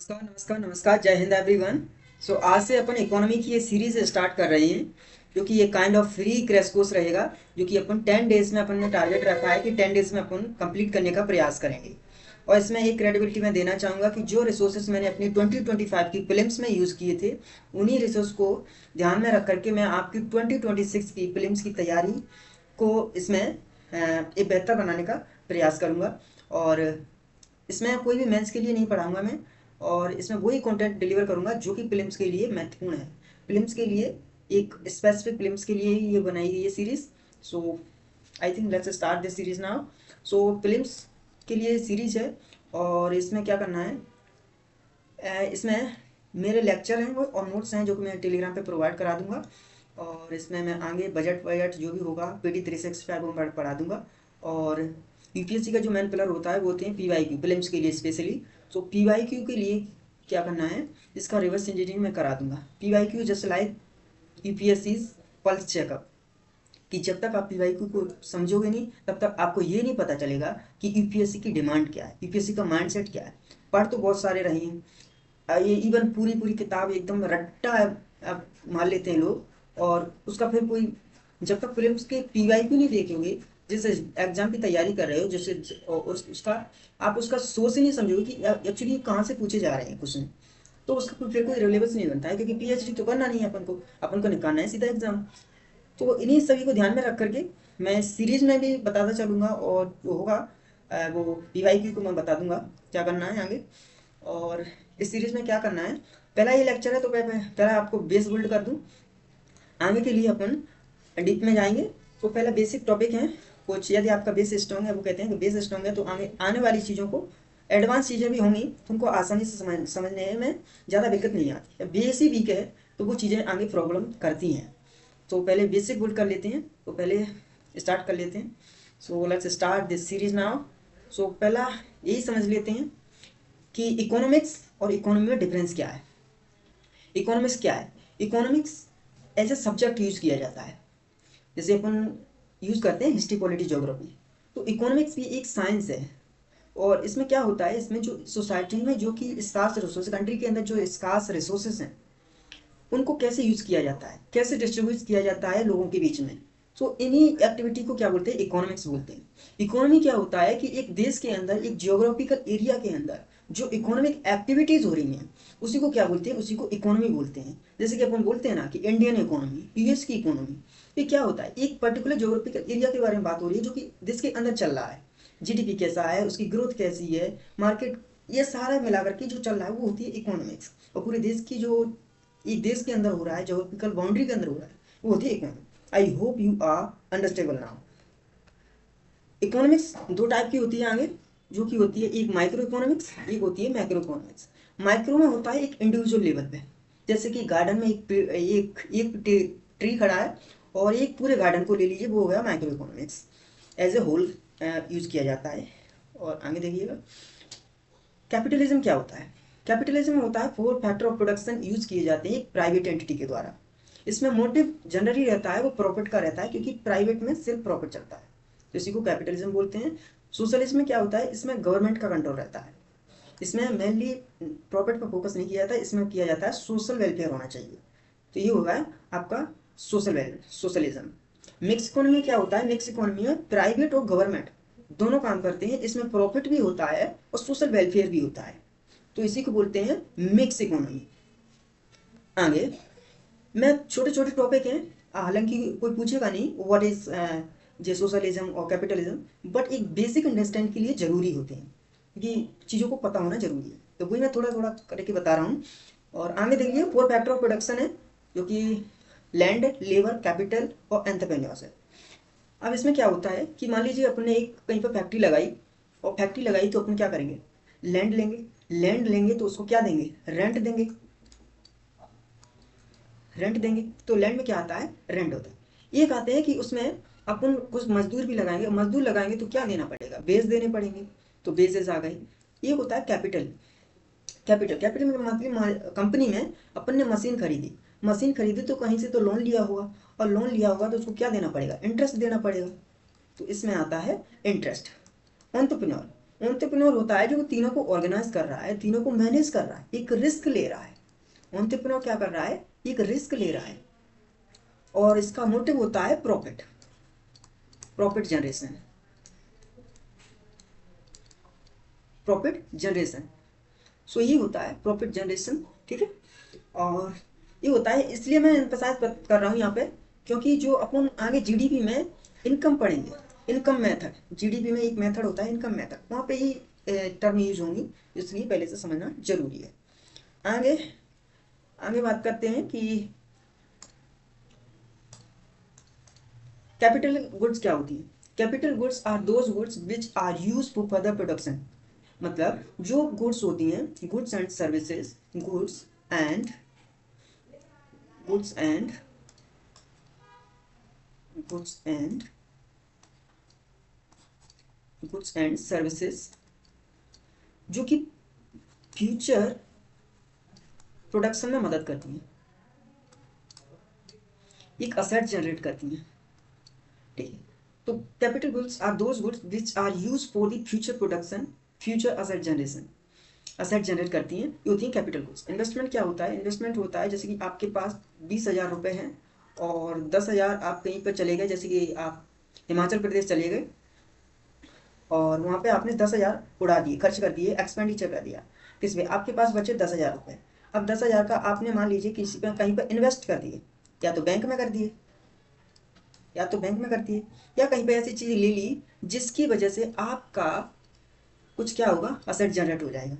नमस्कार नमस्कार नमस्कार, जय हिंद एवरीवन। सो आज से अपन इकोनॉमी की ये सीरीज स्टार्ट कर रहे हैं, जो कि ये kind of free crash course रहेगा। जो कि अपन 10 डेज में अपन ने टारगेट रखा है कि 10 डेज में अपन कंप्लीट करने का प्रयास करेंगे। और इसमें एक क्रेडिबिलिटी मैं देना चाहूँगा कि जो रिसोर्सेज मैंने अपनी 2025 की फिल्म्स में यूज़ किए थे, उन्हीं रिसोर्स को ध्यान में रख करके मैं आपकी 2026 की फिल्म्स की तैयारी को इसमें एक बेहतर बनाने का प्रयास करूँगा। और इसमें कोई भी मेंस के लिए नहीं पढ़ाऊंगा मैं, और इसमें वही कंटेंट डिलीवर करूंगा जो कि फिल्म्स के लिए महत्वपूर्ण है। फिल्म्स के लिए, एक स्पेसिफिक फिल्म्स के लिए ही ये बनाई गई है series. So I think let's start this series now. So films के लिए सीरीज है, और इसमें क्या करना है, इसमें मेरे लेक्चर हैं वो और नोट्स हैं जो कि मैं टेलीग्राम पे प्रोवाइड करा दूंगा। और इसमें मैं आगे बजट वजट जो भी होगा PD 365 वो मैं पढ़ा दूंगा। और यूपीएससी का जो मेन पिलर होता है वो होते हैं PYQ, फिल्म्स के लिए स्पेशली। सो PYQ के लिए क्या करना है, इसका रिवर्स इंजीनियरिंग मैं करा दूंगा। PYQ just like UPSC pulse checkup, कि जब तक आप PYQ को समझोगे नहीं तब तक आपको ये नहीं पता चलेगा कि यूपीएससी की डिमांड क्या है, यूपीएससी का माइंडसेट क्या है। पढ़ तो बहुत सारे रहे हैं, ये इवन पूरी पूरी किताब एकदम रट्टा आप मान लेते हैं लोग, और उसका फिर कोई, जब तक फिल्म्स के PYQ नहीं देखोगे, जैसे एग्जाम की तैयारी कर रहे हो, जैसे उसका आप उसका सोर्स ही नहीं समझोगे कि एक्चुअली कहाँ से पूछे जा रहे हैं क्वेश्चन, तो उसका फिर कोई रिलेवेंस नहीं बनता है, क्योंकि PhD तो करना नहीं है अपन को निकालना है सीधा एग्जाम। तो इन्हीं सभी को ध्यान में रख करके मैं सीरीज में भी बताता चलूँगा, और जो होगा वो PYQ को मैं बता दूंगा क्या करना है आगे। और इस सीरीज में क्या करना है, पहला ये लेक्चर है तो पहला आपको बेस बिल्ड कर दूं। आगे के लिए अपन डीप में जाएंगे। तो पहला बेसिक टॉपिक है कुछ, यदि आपका बेस स्ट्रॉन्ग है, वो कहते हैं कि बेस स्ट्रॉन्ग है तो आगे आने वाली चीज़ों को, एडवांस चीज़ें भी होंगी तो उनको आसानी से समझने में ज़्यादा दिक्कत नहीं आती है। बेस ही वीक है तो वो चीज़ें आगे प्रॉब्लम करती हैं। तो पहले बेसिक बिल्ड कर लेते हैं, तो पहले स्टार्ट कर लेते हैं। So let's start this series now. So पहला यही समझ लेते हैं कि इकोनॉमिक्स और इकोनॉमी में डिफरेंस क्या है। इकोनॉमिक्स क्या है, economics as a subject use किया जाता है, जैसे अपन यूज करते हैं हिस्ट्री पॉलिटी ज्योग्राफी। तो इकोनॉमिक्स भी एक साइंस है। और इसमें क्या होता है, इसमें जो सोसाइटी में जो कि स्कार्स रिसोर्स, कंट्री के अंदर जो स्कार्स रिसोर्सेज हैं, उनको कैसे यूज किया जाता है, कैसे डिस्ट्रीब्यूट किया जाता है लोगों के बीच में। सो इन्हीं एक्टिविटी को क्या बोलते हैं, इकोनॉमिक्स बोलते हैं। इकोनॉमी क्या होता है कि एक देश के अंदर, एक जियोग्राफिकल एरिया के अंदर जो इकोनॉमिक एक्टिविटीज हो रही हैं, उसी को क्या बोलते हैं, उसी को इकोनॉमी बोलते हैं। जैसे कि अपन बोलते हैं ना कि इंडियन इकोनॉमी, यूएस की इकोनॉमी। ये क्या होता है, एक पर्टिकुलर जियोग्राफिकल एरिया के बारे में बात हो रही है जो कि देश के अंदर चल रहा है। जीडीपी कैसा है, उसकी ग्रोथ कैसी है, मार्केट, ये सारा मिलाकर के जो चल रहा है वो होती है इकोनॉमिक्स। और पूरे देश की जो एक देश के अंदर हो रहा है, जोग्राफिकल बाउंड्री के अंदर हो रहा है, वो होती है economy. I hope you are understandable now. Economics दो टाइप की होती है आगे, जो कि होती है एक माइक्रो इकोनॉमिक्स, एक होती है मैक्रो इकोनॉमिक्स। माइक्रो में होता है एक इंडिविजुअल लेवल पे, जैसे कि गार्डन में एक ट्री खड़ा है, और एक पूरे गार्डन को ले लीजिए, वो हो गया micro economics. As a whole use किया जाता है। और आगे देखिएगा, कैपिटलिज्म क्या होता है। कैपिटलिज्म होता है 4 फैक्टर ऑफ प्रोडक्शन यूज किए जाते हैं एक प्राइवेट एंटिटी के द्वारा। इसमें मोटिव जनरली रहता है वो प्रॉफिट का रहता है, क्योंकि प्राइवेट में सिर्फ प्रॉफिट चलता है, तो इसी को कैपिटलिज्म बोलते हैं। सोशलिज्म में क्या होता है, इसमें गवर्नमेंट का कंट्रोल रहता है। इसमें मेनली प्रॉफिट पर फोकस नहीं किया जाता है, इसमें किया जाता है सोशल वेलफेयर होना चाहिए। तो ये होगा आपका सोशलिज्म। मिक्स इकोनॉमी क्या होता है, मिक्स इकोनॉमी में प्राइवेट और गवर्नमेंट दोनों काम करते हैं, इसमें प्रॉफिट भी होता है और सोशल वेलफेयर भी होता है, तो इसी को बोलते हैं मिक्स इकोनॉमी। आगे मैं छोटे छोटे टॉपिक हैं, हालांकि कोई पूछेगा नहीं व्हाट इज जे सोशलिज्म और कैपिटलिज्म, बट एक बेसिक अंडरस्टैंड के लिए जरूरी होते हैं, क्योंकि चीज़ों को पता होना जरूरी है, तो वही मैं थोड़ा थोड़ा करके बता रहा हूँ। और आगे देखिए 4 फैक्टर ऑफ प्रोडक्शन है, जो कि लैंड, लेबर, कैपिटल और एंटरप्रेन्योर्स है। अब इसमें क्या होता है कि मान लीजिए अपने एक कहीं पर फैक्ट्री लगाई, और फैक्ट्री लगाई तो अपन क्या करेंगे, लैंड लेंगे। लैंड लेंगे तो उसको क्या देंगे, रेंट देंगे। रेंट देंगे तो लैंड में क्या आता है, रेंट होता है। एक आते हैं कि उसमें अपन कुछ मजदूर भी लगाएंगे, मजदूर लगाएंगे तो क्या देना पड़ेगा, बेस देने पड़ेंगे, तो बेसेस आ गई। एक होता है कैपिटल। कैपिटल में मतलब कंपनी में अपन ने मशीन खरीदी, मशीन खरीदी तो कहीं से तो लोन लिया होगा, और लोन लिया होगा तो उसको क्या देना पड़ेगा, इंटरेस्ट देना पड़ेगा, तो इसमें आता है इंटरेस्ट। एंटरप्रेन्योर, एंटरप्रेन्योर होता है जो तीनों को ऑर्गेनाइज कर रहा है, तीनों को मैनेज कर रहा है, एक रिस्क ले रहा है। एंटरप्रेन्योर क्या कर रहा है, एक रिस्क ले रहा है, और इसका मोटिव होता है profit, profit generation, profit generation. So ये होता है प्रॉफिट जनरेशन, ठीक है। और ये होता है, इसलिए मैं एम्फसाइज कर रहा हूँ यहाँ पे, क्योंकि जो अपन आगे जीडीपी में इनकम पढ़ेंगे, इनकम मेथड, जीडीपी में एक मेथड होता है इनकम मेथड, वहाँ पे ही टर्म यूज होंगी, इसलिए पहले से समझना जरूरी है। आगे आगे बात करते हैं कि कैपिटल गुड्स क्या होती है। Capital goods are those goods which are use for further production. मतलब जो गुड्स होती हैं, goods and services, goods and goods and goods and goods and services जो कि फ्यूचर प्रोडक्शन में मदद करती हैं, एक असेट जनरेट करती हैं, ठीक है। तो capital goods are those goods which are use for the future production, future asset generation, asset generate करती हैं, ये होती हैं कैपिटल गुड्स। इन्वेस्टमेंट क्या होता है, इन्वेस्टमेंट होता है जैसे कि आपके पास 20,000 रुपये हैं और 10,000 आप कहीं पर चले गए, जैसे कि आप हिमाचल प्रदेश चले गए और वहाँ पे आपने 10,000 उड़ा दिए, खर्च कर दिए, एक्सपेंडिचर कर दिया, किस पे, आपके पास बचे 10,000 रुपये। अब 10,000 का आपने मान लीजिए किसी पे कहीं पर इन्वेस्ट कर दिए, या तो बैंक में कर दिए, या तो बैंक में कर दिए, या कहीं पे ऐसी चीज़ ले ली जिसकी वजह से आपका कुछ क्या होगा, असेट जनरेट हो जाएगा।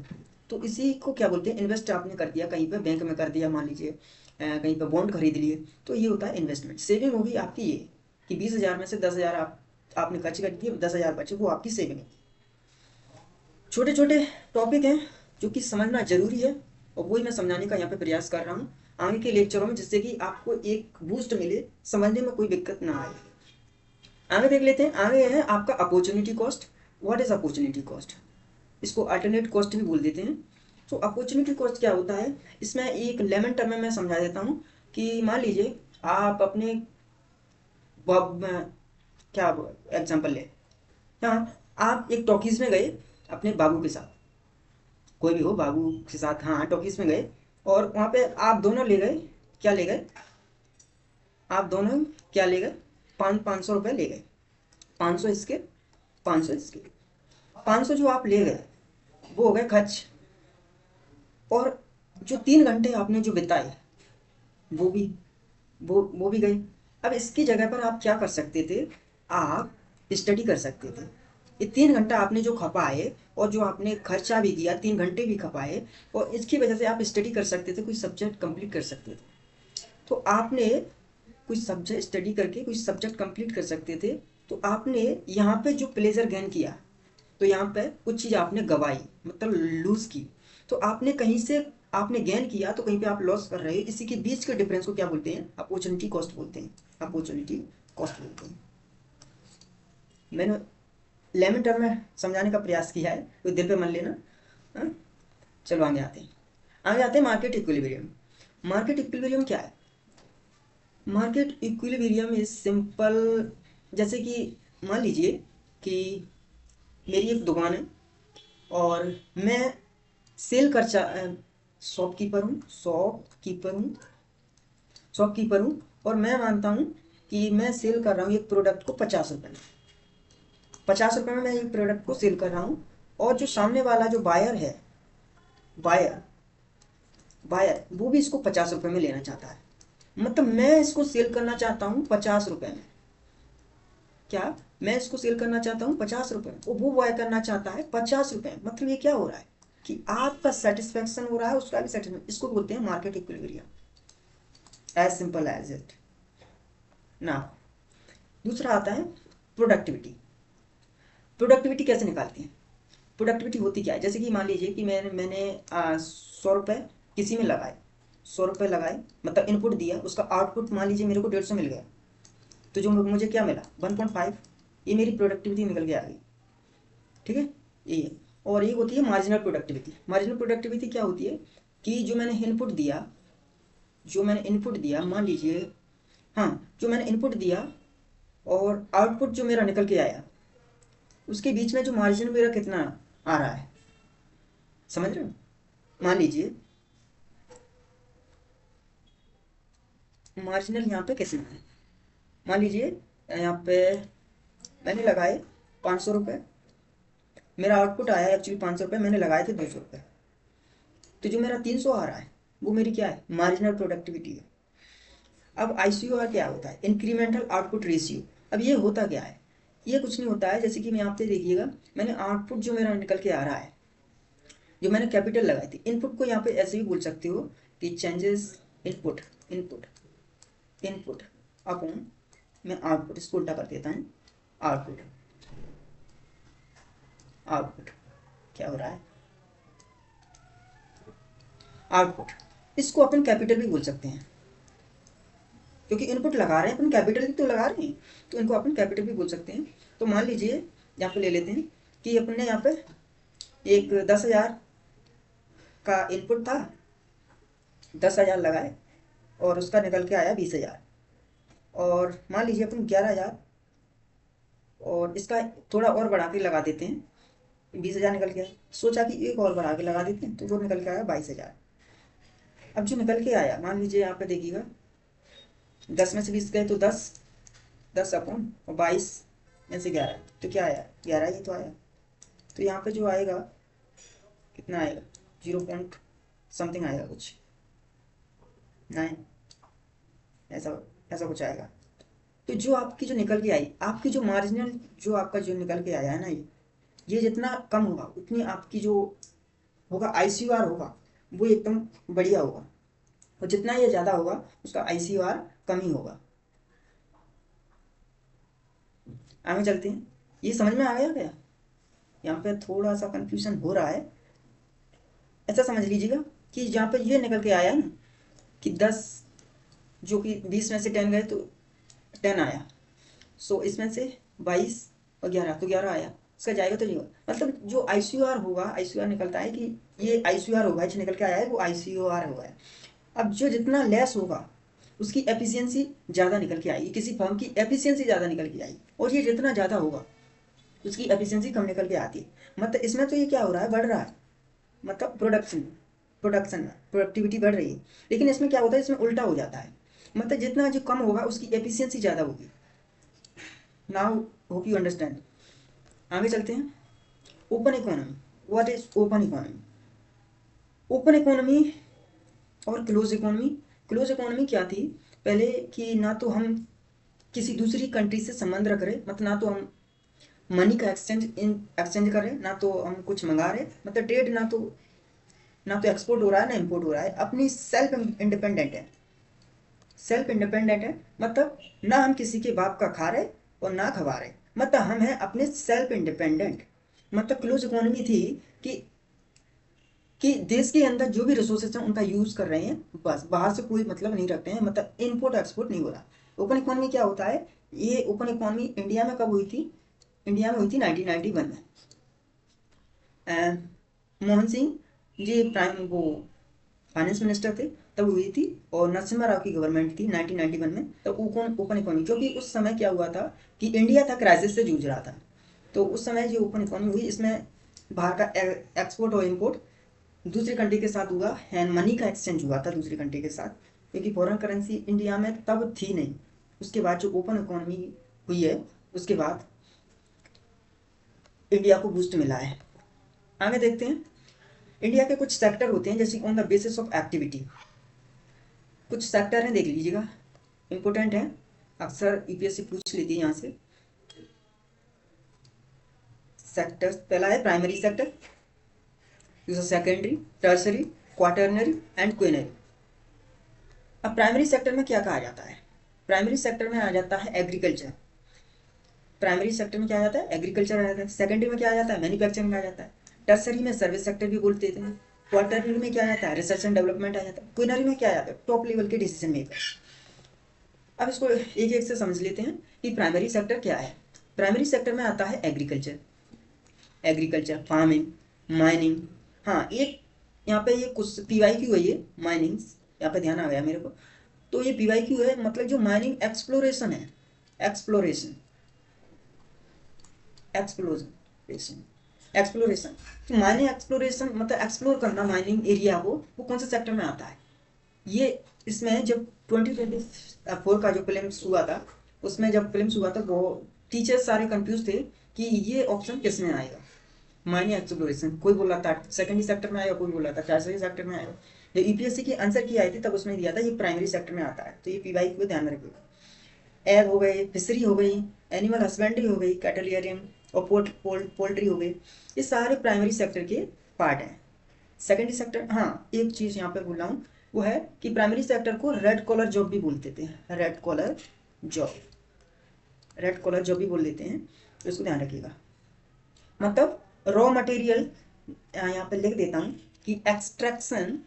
तो इसी को क्या बोलते हैं, इन्वेस्ट आपने कर दिया, कहीं पे बैंक में कर दिया, मान लीजिए कहीं पे बॉन्ड खरीद लिए, तो ये होता है इन्वेस्टमेंट। सेविंग होगी आपकी ये कि 20,000 में से 10,000 आपने खर्च कर दिए, 10,000 बचे, वो आपकी सेविंग है। छोटे छोटे टॉपिक हैं जो कि समझना जरूरी है, और वही मैं समझाने का यहाँ पे प्रयास कर रहा हूँ आगे के लेक्चरों में, जिससे कि आपको एक बूस्ट मिले, समझने में कोई दिक्कत ना आए। आगे देख लेते हैं, आगे है आपका opportunity cost. What is opportunity cost, इसको अल्टरनेट कॉस्ट भी बोल देते हैं। तो अपॉर्चुनिटी कॉस्ट क्या होता है, इसमें एक लेमन टर्म में मैं समझा देता हूँ कि मान लीजिए आप अपने क्या एग्जांपल ले, हाँ आप एक टॉकीज में गए अपने बाबू के साथ, कोई भी हो, बाबू के साथ, हाँ टॉकीज में गए, और वहाँ पे आप दोनों ले गए, क्या ले गए, आप दोनों क्या ले गए, 500 रुपये ले गए, 500 इसके, 500 इसके, 500 जो आप ले गए वो हो गए खर्च, और जो 3 घंटे आपने जो बिताए वो भी वो भी गए। अब इसकी जगह पर आप क्या कर सकते थे, आप स्टडी कर सकते थे। ये 3 घंटा आपने जो खपाए और जो आपने खर्चा भी किया, 3 घंटे भी खपाए, और इसकी वजह से आप स्टडी कर सकते थे, कोई सब्जेक्ट कंप्लीट कर सकते थे। तो आपने कुछ सब्जेक्ट स्टडी करके कुछ सब्जेक्ट कंप्लीट कर सकते थे। तो आपने यहाँ पे जो प्लेजर गेन किया, तो यहाँ पे कुछ चीज़ आपने गवाई, मतलब लूज की। तो आपने कहीं से आपने गेन किया तो कहीं पे आप लॉस कर रहे हो, इसी के बीच के डिफरेंस को क्या बोलते हैं, अपॉर्चुनिटी कॉस्ट बोलते हैं, अपॉर्चुनिटी कॉस्ट बोलते हैं। मैंने लेमन टर्म में समझाने का प्रयास किया है, कोई दिल पे मन लेना। हाँ? चलो आगे आते हैं, आगे आते हैं मार्केट इक्विलिब्रियम। मार्केट इक्विलिब्रियम क्या है, मार्केट इक्विलिब्रियम इज सिंपल, जैसे कि मान लीजिए कि मेरी एक दुकान है और मैं सेल कर शॉपकीपर हूँ, शॉपकीपर हूँ, और मैं मानता हूँ कि मैं सेल कर रहा हूँ एक प्रोडक्ट को 50 रुपये में, 50 रुपये में मैं एक प्रोडक्ट को सेल कर रहा हूँ, और जो सामने वाला जो बायर है, बायर बायर वो भी इसको 50 रुपये में लेना चाहता है। मतलब मैं इसको सेल करना चाहता हूँ 50 रुपये में, क्या मैं इसको सेल करना चाहता हूँ 50 रुपये में, वो बाय करना चाहता है 50 रुपये में। मतलब ये क्या हो रहा है कि आपका सेटिस्फेक्शन हो रहा है, उसका भी सेटिस्फेक्शन, इसको बोलते हैं market equilibrium, as simple as it ना। दूसरा आता है प्रोडक्टिविटी। प्रोडक्टिविटी कैसे निकालते हैं, प्रोडक्टिविटी होती क्या है, जैसे कि मान लीजिए कि मैंने 100 रुपये किसी में लगाए, 100 रुपये लगाए, मतलब इनपुट दिया, उसका आउटपुट मान लीजिए मेरे को 150 मिल गया, तो जो मुझे क्या मिला 1.5, ये मेरी प्रोडक्टिविटी निकल के आ गई, ठीक है ये। और ये होती है मार्जिनल प्रोडक्टिविटी। मार्जिनल प्रोडक्टिविटी क्या होती है कि जो मैंने इनपुट दिया, मान लीजिए, हाँ जो मैंने इनपुट दिया और आउटपुट जो मेरा निकल के आया, उसके बीच में जो मार्जिन मेरा कितना आ रहा है, समझ रहे हो। मान लीजिए मार्जिनल यहाँ पे कैसे है, मान लीजिए यहाँ पे मैंने लगाए 500 रुपये, मेरा आउटपुट आया एक्चुअली 500 रुपये, मैंने लगाए थे 200 रुपये, तो जो मेरा 300 आ रहा है वो मेरी क्या है, मार्जिनल प्रोडक्टिविटी है। अब आईसीओआर क्या होता है, इंक्रीमेंटल आउटपुट रेशियो। अब ये होता क्या है, ये कुछ नहीं होता है, जैसे कि मैं यहाँ पे देखिएगा, मैंने आउटपुट जो मेरा निकल के आ रहा है, जो मैंने कैपिटल लगाई थी, इनपुट को यहाँ पे ऐसे भी बोल सकते हो कि changes input, input input upon, मैं आउटपुट इसको उल्टा कर देता हूँ, आउटपुट, आउटपुट क्या हो रहा है, आउटपुट, इसको अपन कैपिटल भी बोल सकते हैं, क्योंकि इनपुट लगा रहे हैं अपन, कैपिटल भी तो लगा रहे हैं, तो इनको अपन कैपिटल भी बोल सकते हैं। तो मान लीजिए यहाँ पे ले लेते हैं कि अपन ने यहाँ पे एक 10,000 का इनपुट था, 10,000 लगाए और उसका निकल के आया 20,000, और मान लीजिए अपन 11,000 और इसका थोड़ा और बढ़ा के लगा देते हैं, 20,000 निकल गया, सोचा कि एक और बढ़ा के लगा देते हैं, तो वो निकल के आया 22,000। अब जो निकल के आया, मान लीजिए यहाँ पे देखिएगा 10 में से 20 गए तो 10, 10 अपॉन और 22 में से 11, तो क्या आया, 11 ही तो आया। तो यहाँ पे जो आएगा कितना आएगा, 0 पॉइंट समथिंग आएगा, कुछ 9, ऐसा ऐसा कुछ आएगा। तो जो आपकी जो निकल के आई, आपकी जो मार्जिनल जो आपका जो निकल के आया है ना, ये जितना कम होगा उतनी आपकी जो होगा आईसीयूआर होगा वो एकदम बढ़िया होगा, और जितना ये ज़्यादा होगा उसका आईसीयूआर कम ही होगा। आगे चलते हैं, ये समझ में आ गया क्या, यहाँ पे थोड़ा सा कंफ्यूजन हो रहा है। ऐसा समझ लीजिएगा कि यहाँ पे ये निकल के आया ना कि 10, जो कि 20 में से 10 गए तो 10 आया, सो इसमें से 22 और 11 तो 11 आया, इसका जाएगा तो नहीं होगा, मतलब जो आईसीयूआर होगा, आईसीयूआर निकलता है कि ये आईसीयूआर होगा, जो निकल के आया है वो आईसीयूआर होगा। अब जो जितना लेस होगा उसकी एफिशिएंसी ज़्यादा निकल के आएगी, किसी फॉर्म की एफिशिएंसी ज़्यादा निकल के आएगी, और ये जितना ज़्यादा होगा उसकी एफिशिएंसी कम निकल के आती है। मतलब इसमें तो ये क्या हो रहा है, बढ़ रहा है, मतलब प्रोडक्शन प्रोडक्टिविटी बढ़ रही है, लेकिन इसमें क्या होता है, इसमें उल्टा हो जाता है, मतलब जितना जो कम होगा उसकी एफिशिएंसी ज़्यादा होगी। Now hope you understand. आगे चलते हैं, open economy, what is open economy. Open economy और क्लोज इकोनॉमी। क्लोज इकोनॉमी क्या थी पहले, कि ना तो हम किसी दूसरी कंट्री से संबंध रख रहे, मतलब ना तो हम मनी का एक्सचेंज कर रहे, ना तो हम कुछ मंगा रहे, मतलब ट्रेड ना तो एक्सपोर्ट हो रहा है ना इम्पोर्ट हो रहा है, अपनी सेल्फ इंडिपेंडेंट है, सेल्फ इंडिपेंडेंट है, मतलब ना हम किसी के बाप का खा रहे और ना खवा रहे, मतलब हम हैं अपने सेल्फ इंडिपेंडेंट। मतलब क्लोज इकोनॉमी थी कि कि देश के अंदर जो भी रिसोर्सेज हैं उनका यूज कर रहे हैं, बस बाहर से कोई मतलब नहीं रखते हैं, मतलब इम्पोर्ट एक्सपोर्ट नहीं हो रहा। ओपन इकोनॉमी क्या होता है, ये ओपन इकोनॉमी इंडिया में कब हुई थी, इंडिया में हुई थी 1991 में। मोहन सिंह जी प्राइम वो फाइनेंस मिनिस्टर थे तब हुई थी, और नरसिम्हा राव की गवर्नमेंट थी 1991 में, तब ओपन इकोनॉमी, क्योंकि उस समय क्या हुआ था कि इंडिया था क्राइसिस से जूझ रहा था, तो उस समय जो ओपन इकोनॉमी हुई इसमें बाहर का एक्सपोर्ट और इम्पोर्ट दूसरी कंट्री के साथ हुआ, एंड मनी का एक्सचेंज हुआ था दूसरी कंट्री के साथ, क्योंकि फॉरेन करेंसी इंडिया में तब थी नहीं। उसके बाद जो ओपन इकोनॉमी हुई है उसके बाद इंडिया को बूस्ट मिला है। आगे देखते हैं, इंडिया के कुछ सेक्टर होते हैं, जैसे on the basis of activity, कुछ सेक्टर हैं, देख लीजिएगा, इंपॉर्टेंट है, अक्सर यूपीएससी पूछ लेती है यहाँ से। सेक्टर्स, पहला है प्राइमरी सेक्टर, दूसरा secondary, tertiary, quaternary and quinary. अब प्राइमरी सेक्टर में क्या कहा जाता है, प्राइमरी सेक्टर में आ जाता है एग्रीकल्चर, प्राइमरी सेक्टर में क्या आ जाता है, एग्रीकल्चर आ जाता है, सेकेंडरी में क्या आ जाता है, मैन्युफैक्चरिंग आ जाता है, टर्सरी में सर्विस सेक्टर भी बोलते थे, क्वार्टरनरी में क्या आ जाता है, रिसर्च एंड डेवलपमेंट आ जाता है, क्वीनरी में क्या आ जाता है, टॉप लेवल के डिसीजन मेकर। अब इसको एक एक से समझ लेते हैं कि प्राइमरी सेक्टर क्या है। प्राइमरी सेक्टर में आता है एग्रीकल्चर, एग्रीकल्चर, फार्मिंग, माइनिंग, हाँ एक यहाँ पे ये कुछ PYQ है, ये माइनिंग, यहाँ पे ध्यान आ गया मेरे को, तो ये PYQ है, मतलब जो माइनिंग एक्सप्लोरेशन है, एक्सप्लोरेशन, एक्सप्लोरेशन, एक्सप्लोरेशन, तो माइनिंग एक्सप्लोरेशन मतलब एक्सप्लोर करना माइनिंग एरिया को, वो कौन से सेक्टर में आता है? ये इसमें जब 2024 का जो फिल्म्स हुआ था, उसमें जब फिल्म्स हुआ था वो टीचर्स सारे कंफ्यूज थे कि ये ऑप्शन किस में आएगा। माइनिंग एक्सप्लोरेशन, कोई बोल रहा था सेकेंडरी सेक्टर में आएगा, कोई बोल रहा था टर्सरी सेक्टर में आएगा। जब यूपीएससी की आंसर की आई थी तब उसमें दिया था ये प्राइमरी सेक्टर में आता है, तो ये पीवाई को ध्यान रखिएगा। एग हो गई, फिशरी हो गई, एनिमल हस्बेंड्री हो गई, कैटलियरियम और पोल्ट्री हो गई, ये सारे प्राइमरी सेक्टर के पार्ट हैं। सेकेंडरी सेक्टर, हाँ एक चीज़ यहाँ पे बोल रहा हूँ, वो है कि प्राइमरी सेक्टर को रेड कॉलर जॉब भी बोलते थे, red collar job, red collar job भी बोल देते हैं, तो इसको ध्यान रखिएगा। मतलब रॉ मटेरियल, यहाँ पे लिख देता हूँ कि extraction,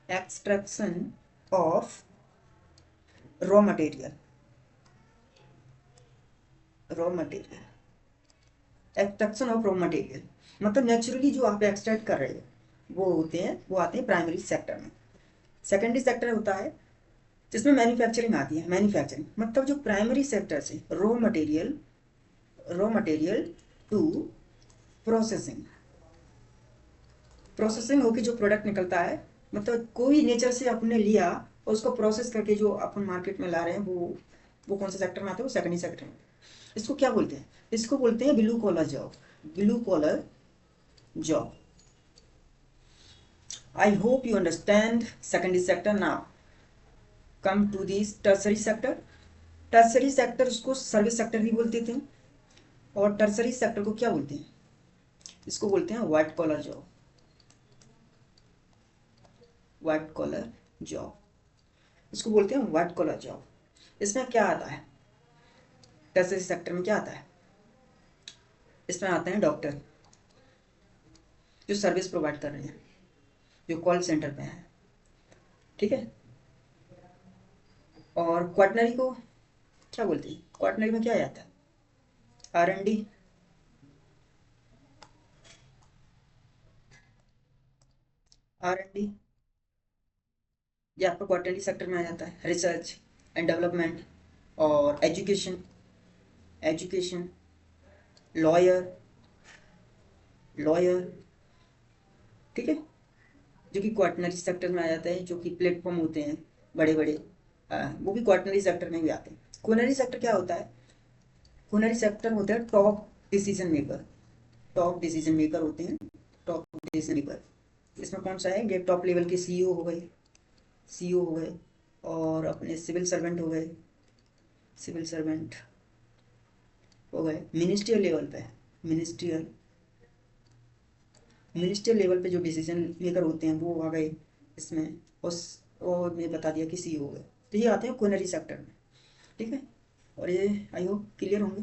extraction of raw material, raw material, extraction of raw material मतलब नेचुरली जो आप एक्सट्रैक्ट कर रहे हैं वो होते हैं, वो आते हैं प्राइमरी सेक्टर में। सेकेंडरी सेक्टर होता है जिसमें मैन्युफैक्चरिंग आती है, मैन्युफैक्चरिंग मतलब जो प्राइमरी सेक्टर से raw material, raw material to processing, processing होकर जो प्रोडक्ट निकलता है, मतलब कोई नेचर से आपने लिया और उसको प्रोसेस करके जो अपन मार्केट में ला रहे हैं, वो कौन सा सेक्टर में आता है? वो सेकेंडरी सेक्टर में। इसको क्या बोलते हैं? इसको बोलते हैं blue collar job, blue collar job. I hope you understand secondary sector. Now come to this tertiary sector. Tertiary sector उसको सर्विस सेक्टर भी बोलते थे, और टर्सरी सेक्टर को क्या बोलते हैं? इसको बोलते हैं white collar job, white collar job, इसको बोलते हैं व्हाइट कॉलर जॉब। इसमें क्या आता है? टर्सरी सेक्टर में क्या आता है? इसमें आते हैं डॉक्टर जो सर्विस प्रोवाइड कर रहे हैं, जो कॉल सेंटर पे हैं, ठीक है। और क्वाटनरी को क्या बोलते हैं? क्वाटनरी में क्या आता है? R&D, R&D ये आपका क्वाटरली सेक्टर में आ जाता है। रिसर्च एंड डेवलपमेंट और एजुकेशन, एजुकेशन, लॉयर, लॉयर, ठीक है, जो कि क्वाटरनरी सेक्टर में आ जाता है। जो कि प्लेटफॉर्म होते हैं बड़े बड़े, वो भी क्वाटरनरी सेक्टर में भी आते हैं। क्यूनरी सेक्टर क्या होता है? क्यूनरी सेक्टर होता है top decision maker, top decision maker होते हैं, टॉप डिसीजन मेकर। इसमें कौन सा है? ये टॉप लेवल के CEO हो गए, CEO हो गए, और अपने सिविल सर्वेंट हो गए, सिविल सर्वेंट हो गए, मिनिस्ट्रियल लेवल पे, मिनिस्ट्रियल, मिनिस्ट्रियल लेवल पे जो डिसीजन मेकर होते हैं वो आ गए इसमें। उस और मैं बता दिया कि CEO हो गए। तो ये आते हैं क्यूनरी सेक्टर में, ठीक है। और ये आई होप क्लियर होंगे।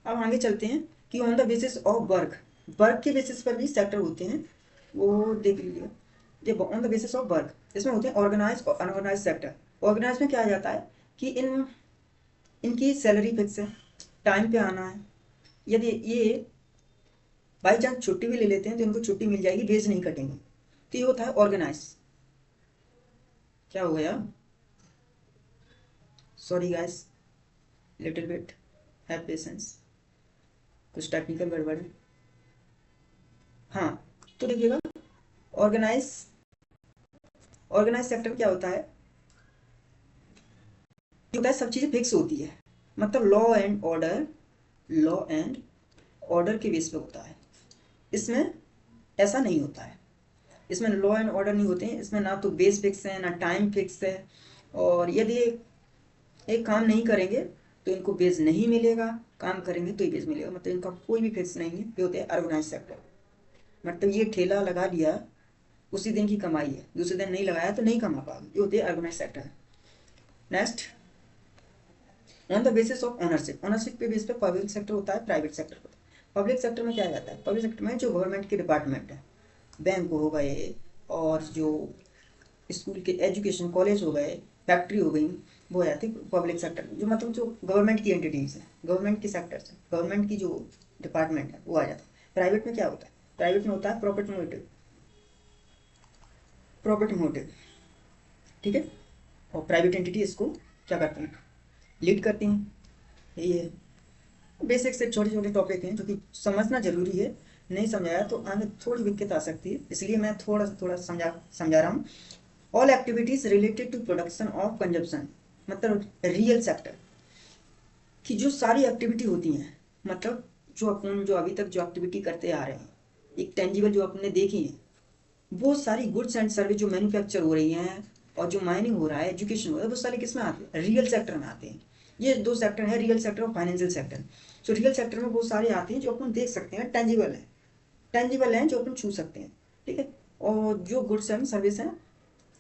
अब आगे चलते हैं कि on the basis of work, work के बेसिस पर भी सेक्टर होते हैं, वो देख लीजिए। ये on the basis of work, इसमें होते हैं ऑर्गेनाइज और अनऑर्गेनाइज सेक्टर। ऑर्गेनाइज में क्या आ जाता है कि इनकी सैलरी फिक्स है, टाइम पे आना है। यदि ये बाई चांस छुट्टी भी ले लेते हैं तो इनको छुट्टी मिल जाएगी, बेस नहीं कटेंगे। तो ये होता है ऑर्गेनाइज। क्या हो गया? Sorry guys, little bit, have patience, कुछ टेक्निकल गड़बड़ है। हाँ, तो देखिएगा, ऑर्गेनाइज, ऑर्गेनाइज सेक्टर क्या होता है? ये होता है सब चीज़ें फिक्स होती है, मतलब law and order, law and order के बेस पे होता है। इसमें ऐसा नहीं होता है, इसमें लॉ एंड ऑर्डर नहीं होते हैं। इसमें ना तो बेस फिक्स है ना टाइम फिक्स है, और यदि एक काम नहीं करेंगे तो इनको बेस नहीं मिलेगा, काम करेंगे तो ही बेस मिलेगा, मतलब इनका कोई भी फिक्स नहीं है। ये होते हैं ऑर्गेनाइज सेक्टर। मतलब ये ठेला लगा दिया, उसी दिन की कमाई है, दूसरे दिन नहीं लगाया तो नहीं कमा पाओगे। ये होते हैं organize sector. Next, on the basis of ownership, ownership के बेस पे पब्लिक सेक्टर होता है, प्राइवेट सेक्टर होता है। पब्लिक सेक्टर में क्या जाता है? पब्लिक सेक्टर में जो गवर्नमेंट के डिपार्टमेंट है, बैंक हो गए, और जो स्कूल के एजुकेशन कॉलेज हो गए, फैक्ट्री हो गई, वो आ जाती है पब्लिक सेक्टर में। जो मतलब जो गवर्नमेंट की एंटिटीज है, गवर्नमेंट की सेक्टर्स है, गवर्नमेंट की जो डिपार्टमेंट है वो आ जाता है। प्राइवेट में क्या होता है? प्राइवेट में होता है प्रॉफिट मोटिव, प्रॉफिट मोटिव, ठीक है। और प्राइवेट एंटिटी इसको क्या करते हैं? लीड करती हैं, यही है। बेसिक से छोटे छोटे टॉपिक हैं जो कि समझना जरूरी है, नहीं समझाया तो आगे थोड़ी दिक्कत आ सकती है, इसलिए मैं थोड़ा थोड़ा समझा रहा हूँ। All activities related to production of consumption, मतलब रियल सेक्टर की जो सारी एक्टिविटी होती हैं, मतलब जो अपन जो अभी तक जो एक्टिविटी करते आ रहे हैं, एक टेंजिबल जो अपने देखी है, वो सारी गुड्स एंड सर्विस जो मैन्युफैक्चर हो रही हैं और जो माइनिंग हो रहा है, एजुकेशन हो रहा है, वो सारे किस में आते हैं? रियल सेक्टर में आते हैं। ये दो सेक्टर है, रियल सेक्टर और financial sector. So real sector में वो सारे आते हैं जो अपन देख सकते हैं, टेंजिबल हैं जो अपन छू सकते हैं, ठीक है। और जो गुड्स एंड सर्विस हैं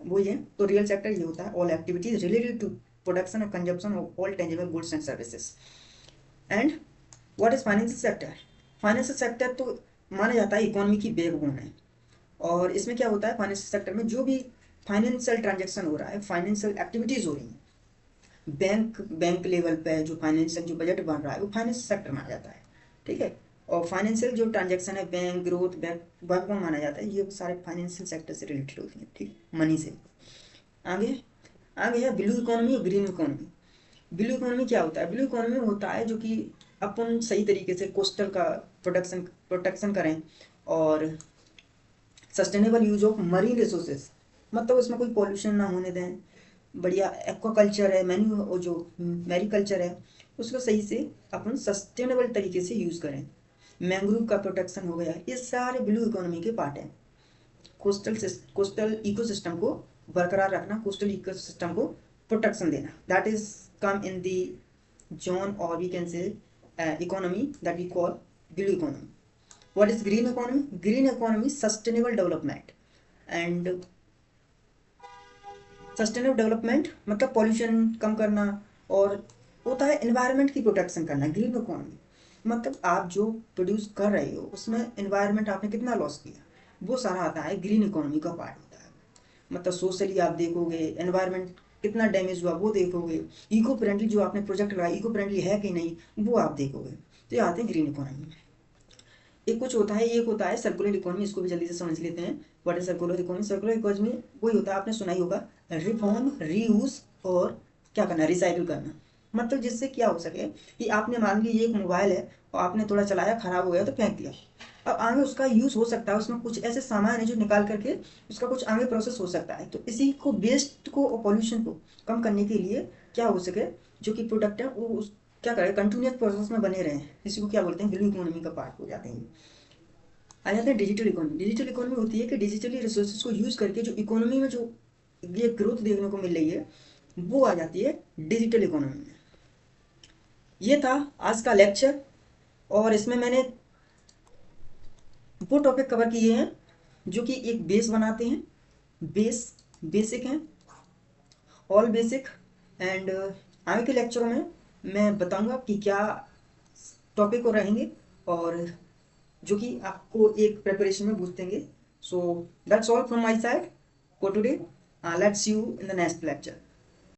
वो ये, तो रियल सेक्टर ये होता है all activities related to production and consumption of all tangible goods and services. And what is financial sector? Financial sector तो माना जाता है इकोनॉमी की बैकबोन है। और इसमें क्या होता है, फाइनेंशियल सेक्टर में जो भी फाइनेंशियल ट्रांजेक्शन हो रहा है, फाइनेंशियल एक्टिविटीज हो रही हैं, बैंक लेवल पे जो फाइनेंशियल जो बजट बन रहा है वो फाइनेंशियल सेक्टर में आ जाता है, ठीक है। और फाइनेंशियल जो ट्रांजेक्शन है, बैंक ग्रोथ, बैंक बैकबोन माना जाता है, ये सारे फाइनेंशियल सेक्टर से रिलेटेड होती हैं, ठीक, मनी से। आगे आगे है ब्लू इकोनॉमी और ग्रीन इकोनॉमी। ब्लू इकोनॉमी क्या होता है? ब्लू इकोनॉमी होता है जो कि अपन सही तरीके से कोस्टल का प्रोटेक्शन करें और sustainable use of marine resources, मतलब उसमें कोई पॉल्यूशन ना होने दें, बढ़िया एक्वाकल्चर है, मैन्यू जो मैरीकल्चर है उसको सही से अपन सस्टेनेबल तरीके से यूज़ करें। मैंग्रोव का प्रोटेक्शन हो गया, ये सारे ब्लू इकोनॉमी के पार्ट हैं। कोस्टल इकोसिस्टम को बरकरार रखना, कोस्टल इकोसिस्टम को प्रोटेक्शन देना, that is come in the zone और we can say economy that we call blue economy. What is green economy? Green economy sustainable development and sustainable development मतलब pollution कम करना और होता है एनवायरनमेंट की प्रोटेक्शन करना। ग्रीन इकोनॉमी मतलब आप जो प्रोड्यूस कर रहे हो उसमें एनवायरनमेंट आपने कितना लॉस किया, वो सारा आता है ग्रीन इकोनॉमी का पार्ट होता है। मतलब सोशली आप देखोगे एनवायरनमेंट कितना डैमेज हुआ वो देखोगे, इको फ्रेंडली जो आपने प्रोजेक्ट लगाया इको फ्रेंडली है कि नहीं वो आप देखोगे, तो ये आते हैं ग्रीन इकोनॉमी में। एक कुछ होता है, एक होता है सर्कुलर इकोनॉमी, इसको भी जल्दी से समझ लेते हैं। What is circular economy? Circular economy वही होता है, आपने सुना ही होगा, रिफॉर्म, रीयूज और क्या करना, रिसाइकिल करना। मतलब जिससे क्या हो सके कि आपने मान लीजिए एक मोबाइल है और आपने थोड़ा चलाया, खराब हो गया तो फेंक दिया, अब आगे उसका यूज़ हो सकता है, उसमें कुछ ऐसे सामान है जो निकाल करके उसका कुछ आगे प्रोसेस हो सकता है। तो इसी को वेस्ट को और पॉल्यूशन को कम करने के लिए क्या हो सके, जो कि प्रोडक्ट है वो क्या करें, कंटिन्यूस प्रोसेस में बने रहें, इसी को क्या बोलते हैं, ब्लू इकोनॉमी का पार्ट हो जाते हैं। आ जाते हैं डिजिटल इकोनॉमी। डिजिटल इकोनॉमी होती है कि डिजिटली रिसोर्सेज को यूज़ करके जो इकोनॉमी में जो ये ग्रोथ देखने को मिल रही है वो आ जाती है डिजिटल इकोनॉमी में। ये था आज का लेक्चर और इसमें मैंने वो टॉपिक कवर किए हैं जो कि एक बेस बनाते हैं, बेसिक हैं, ऑल बेसिक। एंड आगे के लेक्चरों में मैं बताऊंगा कि क्या टॉपिक और रहेंगे और जो कि आपको एक प्रिपरेशन में बूस्ट देंगे। So that's all from my side for today. Let's see you in the next lecture.